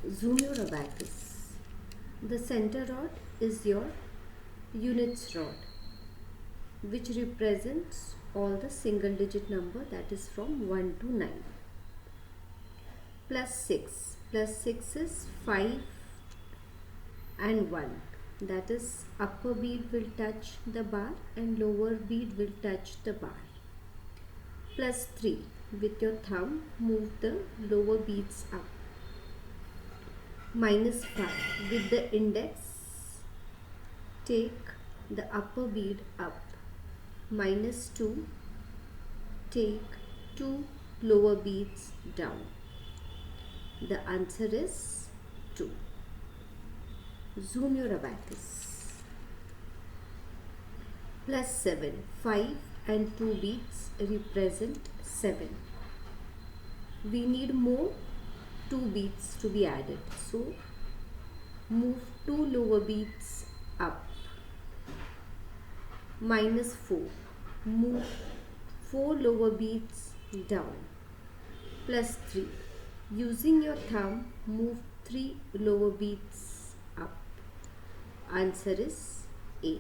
Zoom your abacus. The center rod is your units rod, which represents all the single digit number, that is from 1 to 9. Plus 6. Plus 6 is 5 and 1. That is, upper bead will touch the bar and lower bead will touch the bar. Plus 3. With your thumb, move the lower beads up. Minus 5. With the index, take the upper bead up. Minus 2. Take 2 lower beads down. The answer is 2. Zoom your abacus. Plus 7. 5 and 2 beads represent 7. We need more 2 beads to be added. So, move 2 lower beads up. Minus 4. Move 4 lower beads down. Plus 3. Using your thumb, move 3 lower beads up. Answer is 8.